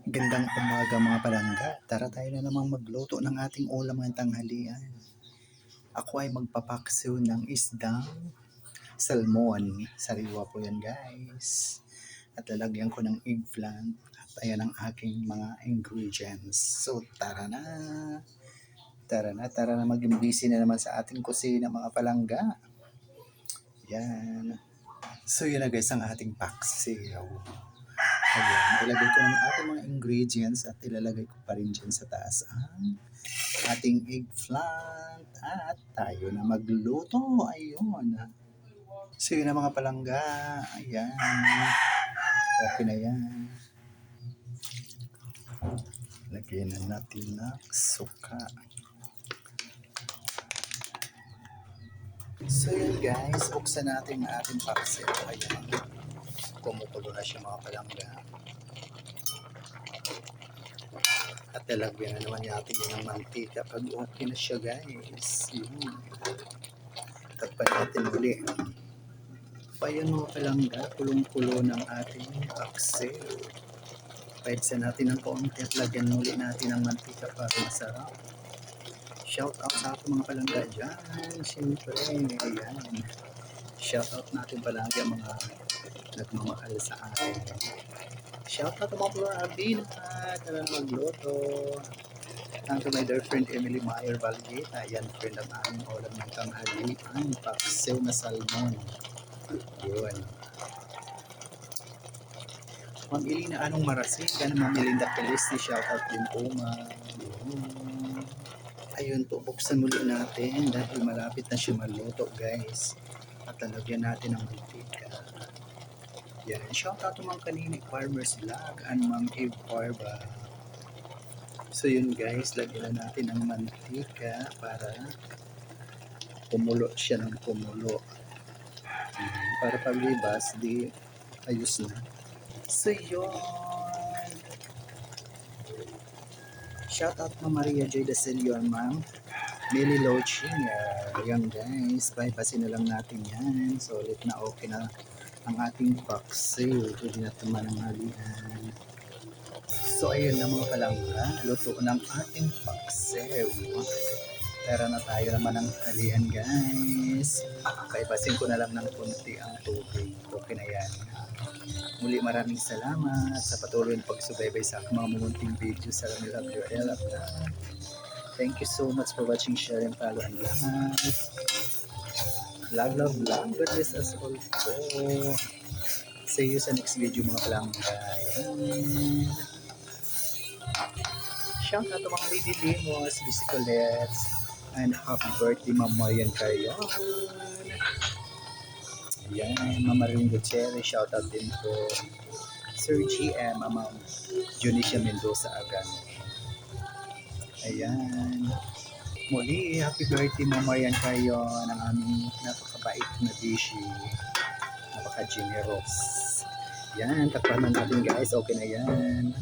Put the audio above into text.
Gandang umaga mga palangga. Tara tayo na namang magluto ng ating ulam ng tanghalian. Ako ay magpapaksiw ng isdang salmon. Sariwa po yan guys. At lalagyan ko ng eggplant. At ayan ang aking mga ingredients. So tara na. Tara na maging busy na naman sa ating kusina mga palangga. Yan. So yun na guys ang ating paksiw. Ayan, ilagay ko ng ating mga ingredients at ilalagay ko pa rin dyan sa taas ang ating eggplant at tayo na magluto. Ayun. So yun na mga palangga. Ayan. Okay na yan. Lagyan na natin ng suka. So yun guys, buksan natin ang ating paksiw. Ayan. Kumukulo na siya mga palangga. At lalagyan na naman natin yun ng mantika pag okay na siya guys. Yun. Tapay natin uli. Payan mga palangga, kulong-kulo ng ating paksiw. Paigsan natin ng kaunti at lagyan muli natin ng mantika para masarap. Shout out sa ating mga palangga dyan. Siyempre, ayan. Shout out natin palagi ang mga nagmamahal sa atin. Shout out to mga Florabina. Tara na magluto. And to my dear friend Emily Meyer Valgeta. Yan friend ang aming ulam ng tanghalian. Paksiw na salmon. Yun. Ma'am Elina, anong marasig? Yan Ma'am Melinda Felicity. Shout out din po ma'am. Ayun po, buksan muli natin dahil malapit na siya maluto guys. At lalagyan natin ng mantika. Yan, shout out to Ma'am Kaninik Farmers Vlog and Ma'am Eve Parba. So yun guys, lagyan na natin ng mantika para kumulo siya ng kumulo. Para paglibas, di ayos na. So yun. Shout out to Maria J. De Senior, Ma'am Millie Loching. Yan guys, bypassin na lang natin yan. Solid na okay na ang ating paksiw. Pwede na mananghalian. So ayun na mga palangga, luto ng ating paksiw. Tara na tayo naman ng halian guys. Bypassin ko na lang ng kunti ang tubig. Okay na yan. Muli maraming salamat sa patuloy na pagsubaybay sa aking mga mumunting video sa WL. Thank you so much for watching, share, and follow and lahat. Love. God bless us all po. See you sa next video mga palangga. Shout out to mga Lady Limos, Bisicolets, and happy birthday Ma'am Marian Carrion. Yan, Ma'am Marilyn Gutierrez, shout out din po. Sir GM, Ma'am Junicia Mendoza Agan. Ayan. Muli, happy birthday Ma'am Marian Carrion, ang aming napakabait na dishi. Napaka-generous. Yan, takpan na natin guys. Okay na yan.